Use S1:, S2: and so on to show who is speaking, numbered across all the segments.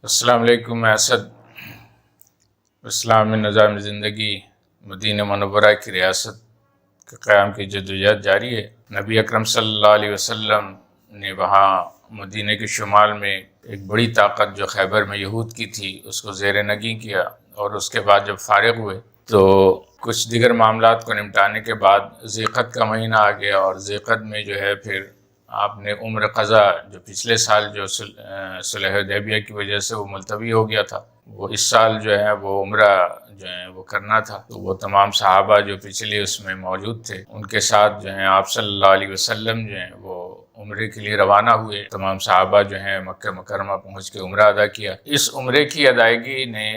S1: السلام علیکم. میں اسد. اسلامی نظام زندگی مدینہ منورہ کی ریاست کے قیام کی جدوجہد جاری ہے. نبی اکرم صلی اللہ علیہ وسلم نے وہاں مدینہ کے شمال میں ایک بڑی طاقت جو خیبر میں یہود کی تھی اس کو زیر نگیں کیا، اور اس کے بعد جب فارغ ہوئے تو کچھ دیگر معاملات کو نمٹانے کے بعد ذی القعدہ کا مہینہ آ گیا، اور ذی القعدہ میں جو ہے پھر آپ نے عمر قضا جو پچھلے سال جو صلح حدیبیہ کی وجہ سے وہ ملتوی ہو گیا تھا، وہ اس سال جو ہے وہ عمرہ جو ہے وہ کرنا تھا. تو وہ تمام صحابہ جو پچھلے اس میں موجود تھے ان کے ساتھ جو ہیں آپ صلی اللہ علیہ وسلم جو ہیں وہ عمرے کے لیے روانہ ہوئے. تمام صحابہ جو ہیں مکہ مکرمہ پہنچ کے عمرہ ادا کیا. اس عمرے کی ادائیگی نے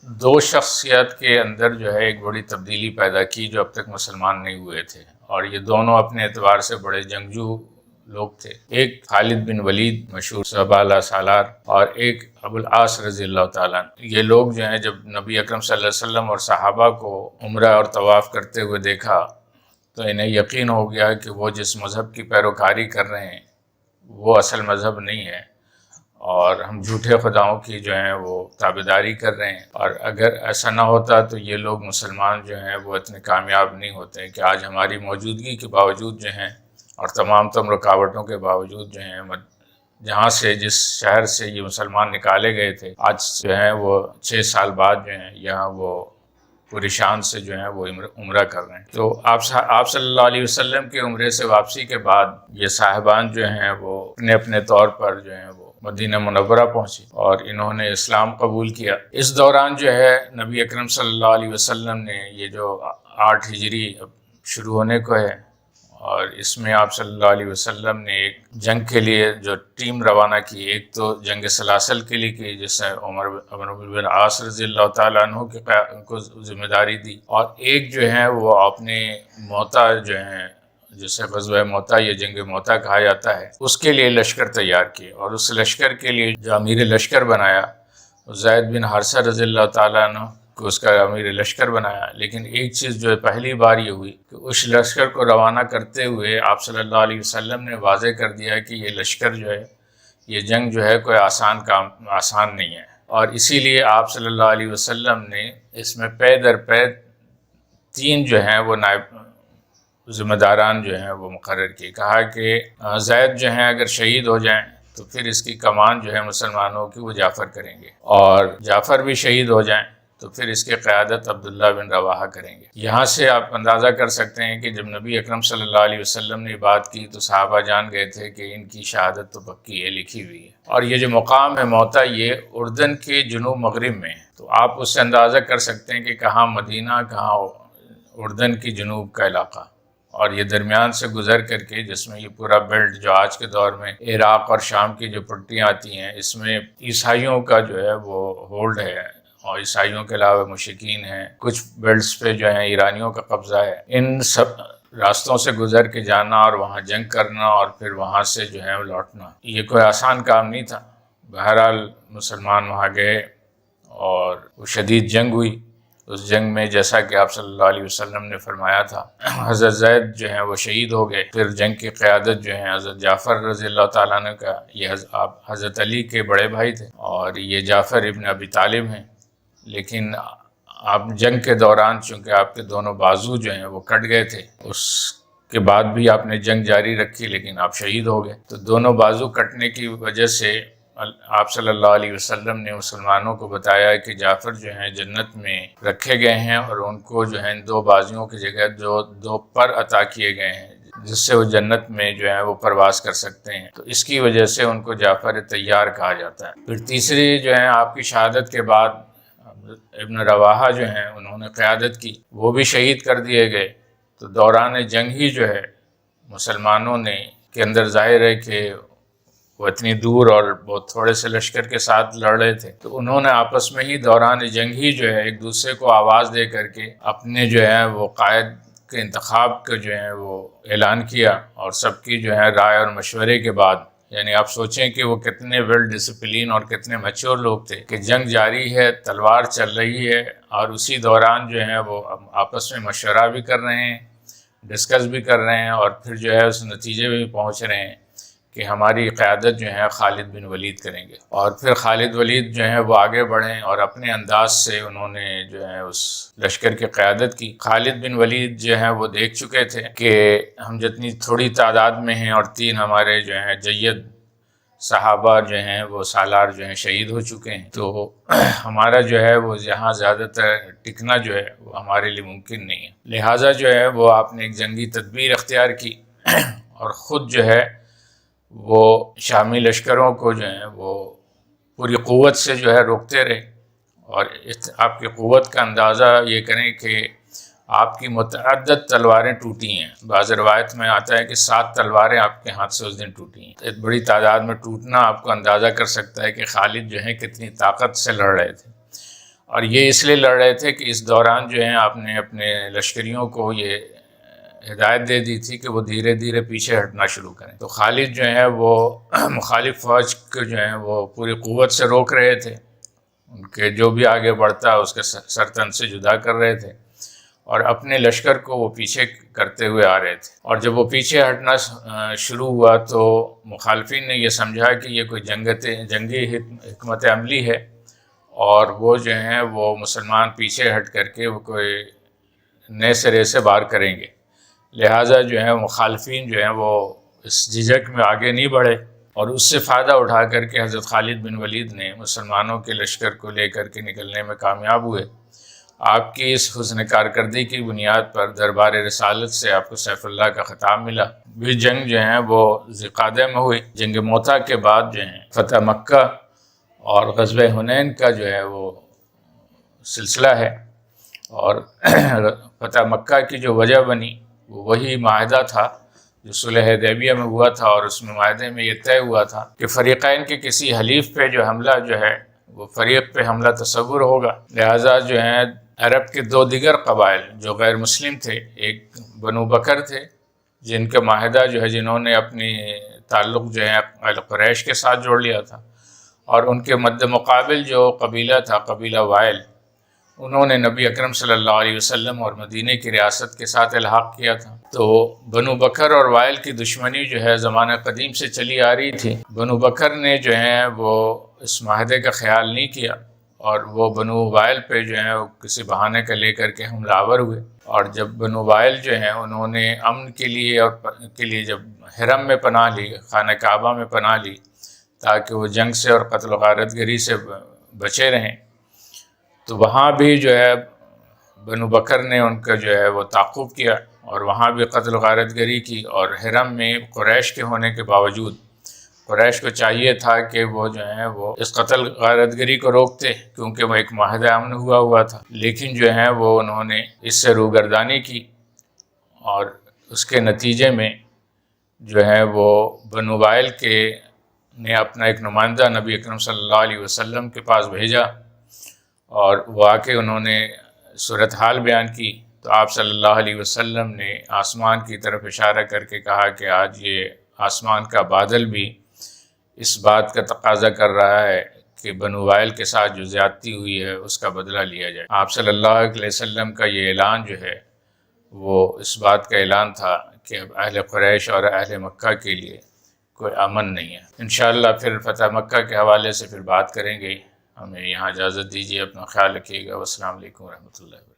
S1: دو شخصیت کے اندر جو ہے ایک بڑی تبدیلی پیدا کی جو اب تک مسلمان نہیں ہوئے تھے، اور یہ دونوں اپنے اعتبار سے بڑے جنگجو لوگ تھے. ایک خالد بن ولید مشہور سبالہ سالار، اور ایک ابو العاص رضی اللہ تعالیٰ. یہ لوگ جو ہیں جب نبی اکرم صلی اللہ علیہ وسلم اور صحابہ کو عمرہ اور طواف کرتے ہوئے دیکھا تو انہیں یقین ہو گیا کہ وہ جس مذہب کی پیروکاری کر رہے ہیں وہ اصل مذہب نہیں ہے، اور ہم جھوٹے خداؤں کی جو ہیں وہ تابعداری کر رہے ہیں. اور اگر ایسا نہ ہوتا تو یہ لوگ مسلمان جو ہیں وہ اتنے کامیاب نہیں ہوتے کہ آج ہماری موجودگی کے باوجود جو ہیں اور تمام رکاوٹوں کے باوجود جو ہیں جہاں سے جس شہر سے یہ مسلمان نکالے گئے تھے آج جو ہیں وہ 6 سال بعد جو ہیں یہاں وہ پوری شان سے جو ہیں وہ عمرہ کر رہے ہیں. تو آپ صلی اللہ علیہ وسلم کے عمرے سے واپسی کے بعد یہ صاحبان جو ہیں وہ اپنے اپنے طور پر جو ہیں وہ مدینہ منورہ پہنچی اور انہوں نے اسلام قبول کیا. اس دوران جو ہے نبی اکرم صلی اللہ علیہ وسلم نے یہ جو 8 ہجری شروع ہونے کو ہے، اور اس میں آپ صلی اللہ علیہ وسلم نے ایک جنگ کے لیے جو ٹیم روانہ کی. ایک تو جنگ سلاسل کے لیے کی جس سے عمر بن العاص رضی اللہ تعالیٰ عنہ کو ذمہ داری دی، اور ایک جو ہے وہ اپنے موتا جو ہیں جسے غزوہ موتا یا جنگ موتا کہا جاتا ہے اس کے لیے لشکر تیار کیے، اور اس لشکر کے لیے جو امیر لشکر بنایا زید بن حارثہ رضی اللہ تعالیٰ عنہ کو اس کا امیر لشکر بنایا. لیکن ایک چیز جو ہے پہلی بار یہ ہوئی کہ اس لشکر کو روانہ کرتے ہوئے آپ صلی اللہ علیہ وسلم نے واضح کر دیا کہ یہ لشکر جو ہے یہ جنگ جو ہے کوئی آسان نہیں ہے، اور اسی لیے آپ صلی اللہ علیہ وسلم نے اس میں پے در پے 3 جو ہیں وہ نائب ذمہ داران جو ہیں وہ مقرر کیے. کہا کہ زید جو ہیں اگر شہید ہو جائیں تو پھر اس کی کمان جو ہے مسلمانوں کی وہ جعفر کریں گے، اور جعفر بھی شہید ہو جائیں تو پھر اس کی قیادت عبداللہ بن رواحہ کریں گے. یہاں سے آپ اندازہ کر سکتے ہیں کہ جب نبی اکرم صلی اللہ علیہ وسلم نے بات کی تو صحابہ جان گئے تھے کہ ان کی شہادت تو پکی ہے، لکھی ہوئی ہے. اور یہ جو مقام ہے موتا یہ اردن کے جنوب مغرب میں ہے. تو آپ اس سے اندازہ کر سکتے ہیں کہ کہاں مدینہ کہاں اردن کی جنوب کا علاقہ، اور یہ درمیان سے گزر کر کے جس میں یہ پورا بیلٹ جو آج کے دور میں عراق اور شام کی جو پٹیاں آتی ہیں اس میں عیسائیوں کا جو ہے وہ ہولڈ ہے، اور عیسائیوں کے علاوہ مشرکین ہیں. کچھ بیلٹس پہ جو ہیں ایرانیوں کا قبضہ ہے. ان سب راستوں سے گزر کے جانا اور وہاں جنگ کرنا اور پھر وہاں سے جو ہے لوٹنا یہ کوئی آسان کام نہیں تھا. بہرحال مسلمان وہاں گئے اور وہ شدید جنگ ہوئی. اس جنگ میں جیسا کہ آپ صلی اللہ علیہ وسلم نے فرمایا تھا حضرت زید جو ہیں وہ شہید ہو گئے. پھر جنگ کی قیادت جو ہے حضرت جعفر رضی اللہ تعالیٰ عنہ کا، یہ حضرت علی کے بڑے بھائی تھے، اور یہ جعفر ابن ابی طالب ہیں. لیکن آپ جنگ کے دوران چونکہ آپ کے دونوں بازو جو ہیں وہ کٹ گئے تھے، اس کے بعد بھی آپ نے جنگ جاری رکھی لیکن آپ شہید ہو گئے. تو دونوں بازو کٹنے کی وجہ سے آپ صلی اللہ علیہ وسلم نے مسلمانوں کو بتایا کہ جعفر جو ہیں جنت میں رکھے گئے ہیں، اور ان کو جو ہیں 2 بازوؤں کی جگہ 2 پر عطا کیے گئے ہیں جس سے وہ جنت میں جو ہے وہ پرواز کر سکتے ہیں. تو اس کی وجہ سے ان کو جعفر طیار کہا جاتا ہے. پھر تیسری جو ہے آپ کی شہادت کے بعد ابن رواحہ جو ہیں انہوں نے قیادت کی، وہ بھی شہید کر دیے گئے. تو دوران جنگ ہی جو ہے مسلمانوں نے کے اندر ظاہر ہے کہ وہ اتنی دور اور بہت تھوڑے سے لشکر کے ساتھ لڑ رہے تھے، تو انہوں نے آپس میں ہی دوران جنگ ہی جو ہے ایک دوسرے کو آواز دے کر کے اپنے جو ہے وہ قائد کے انتخاب کا جو ہے وہ اعلان کیا. اور سب کی جو ہے رائے اور مشورے کے بعد، یعنی آپ سوچیں کہ وہ کتنے ویل ڈسپلین اور کتنے میچور لوگ تھے کہ جنگ جاری ہے، تلوار چل رہی ہے، اور اسی دوران جو ہے وہ آپس میں مشورہ بھی کر رہے ہیں، ڈسکس بھی کر رہے ہیں، اور پھر جو ہے اس نتیجے میں بھی پہنچ رہے ہیں کہ ہماری قیادت جو ہے خالد بن ولید کریں گے، اور پھر خالد ولید جو ہیں وہ آگے بڑھیں اور اپنے انداز سے انہوں نے جو ہے اس لشکر کی قیادت کی۔ خالد بن ولید جو ہیں وہ دیکھ چکے تھے کہ ہم جتنی تھوڑی تعداد میں ہیں اور 3 ہمارے جو ہیں جید صحابہ جو ہیں وہ سالار جو ہیں شہید ہو چکے ہیں، تو ہمارا جو ہے وہ یہاں زیادہ تر ٹکنا جو ہے وہ ہمارے لیے ممکن نہیں ہے۔ لہٰذا جو ہے وہ آپ نے ایک جنگی تدبیر اختیار کی اور خود جو ہے وہ شامی لشکروں کو جو ہے وہ پوری قوت سے جو ہے روکتے رہے، اور آپ کی قوت کا اندازہ یہ کریں کہ آپ کی متعدد تلواریں ٹوٹی ہیں۔ بعض روایت میں آتا ہے کہ 7 تلواریں آپ کے ہاتھ سے اس دن ٹوٹی ہیں۔ ایک بڑی تعداد میں ٹوٹنا آپ کو اندازہ کر سکتا ہے کہ خالد جو ہیں کتنی طاقت سے لڑ رہے تھے، اور یہ اس لیے لڑ رہے تھے کہ اس دوران جو ہیں آپ نے اپنے لشکریوں کو یہ ہدایت دے دی تھی کہ وہ دھیرے دھیرے پیچھے ہٹنا شروع کریں۔ تو خالد جو ہے وہ مخالف فوج کو جو ہے وہ پوری قوت سے روک رہے تھے، ان کے جو بھی آگے بڑھتا اس کے سرتن سے جدا کر رہے تھے، اور اپنے لشکر کو وہ پیچھے کرتے ہوئے آ رہے تھے۔ اور جب وہ پیچھے ہٹنا شروع ہوا تو مخالفین نے یہ سمجھا کہ یہ کوئی جنگی حکمت عملی ہے، اور وہ جو ہیں وہ مسلمان پیچھے ہٹ کر کے وہ کوئی نئے سرے سے وار کریں گے۔ لہٰذا جو ہے مخالفین جو ہیں وہ اس جھجک میں آگے نہیں بڑھے، اور اس سے فائدہ اٹھا کر کے حضرت خالد بن ولید نے مسلمانوں کے لشکر کو لے کر کے نکلنے میں کامیاب ہوئے۔ آپ کی اس حسن کارکردگی کی بنیاد پر دربار رسالت سے آپ کو سیف اللہ کا خطاب ملا۔ بھی جنگ جو ہے وہ ذوالقعدہ میں ہوئی۔ جنگ موتا کے بعد جو ہے فتح مکہ اور غزوہ حنین کا جو ہے وہ سلسلہ ہے، اور فتح مکہ کی جو وجہ بنی وہ وہی معاہدہ تھا جو صلح حدیبیہ میں ہوا تھا، اور اس میں معاہدے میں یہ طے ہوا تھا کہ فریقین کے کسی حلیف پہ جو حملہ جو ہے وہ فریق پہ حملہ تصور ہوگا۔ لہٰذا جو ہے عرب کے 2 دیگر قبائل جو غیر مسلم تھے، ایک بنو بکر تھے جن کا معاہدہ جو ہے جنہوں نے اپنی تعلق جو ہے اہل قریش کے ساتھ جوڑ لیا تھا، اور ان کے مد مقابل جو قبیلہ تھا قبیلہ وائل، انہوں نے نبی اکرم صلی اللہ علیہ وسلم اور مدینہ کی ریاست کے ساتھ الحاق کیا تھا۔ تو بنو بکر اور وائل کی دشمنی جو ہے زمانہ قدیم سے چلی آ رہی تھی۔ بنو بکر نے جو ہے وہ اس معاہدے کا خیال نہیں کیا، اور وہ بنو وائل پہ جو ہے وہ کسی بہانے کا لے کر کے حملہ آور ہوئے، اور جب بنو وائل جو ہیں انہوں نے امن کے لیے جب حرم میں پناہ لی، خانہ کعبہ میں پناہ لی تاکہ وہ جنگ سے اور قتل و غارت گری سے بچے رہیں، تو وہاں بھی جو ہے بنو بکر نے ان کا جو ہے وہ تعاقب کیا، اور وہاں بھی قتل و غارت گری کی، اور حرم میں قریش کے ہونے کے باوجود قریش کو چاہیے تھا کہ وہ جو ہے وہ اس قتل غارت گری کو روکتے، کیونکہ وہ ایک معاہدہ امن ہوا تھا، لیکن جو ہے وہ انہوں نے اس سے روگردانی کی، اور اس کے نتیجے میں جو ہے وہ بنو وائل نے اپنا ایک نمائندہ نبی اکرم صلی اللہ علیہ وسلم کے پاس بھیجا، اور وہ آ کے انہوں نے صورتحال بیان کی، تو آپ صلی اللہ علیہ وسلم نے آسمان کی طرف اشارہ کر کے کہا کہ آج یہ آسمان کا بادل بھی اس بات کا تقاضا کر رہا ہے کہ بنو وائل کے ساتھ جو زیادتی ہوئی ہے اس کا بدلہ لیا جائے۔ آپ صلی اللہ علیہ وسلم کا یہ اعلان جو ہے وہ اس بات کا اعلان تھا کہ اب اہل قریش اور اہل مکہ کے لیے کوئی امن نہیں ہے۔ انشاءاللہ پھر فتح مکہ کے حوالے سے پھر بات کریں گے۔ ہمیں یہاں اجازت دیجیے، اپنا خیال رکھیے گا۔ والسلام علیکم ورحمۃ اللہ وبرکاتہ۔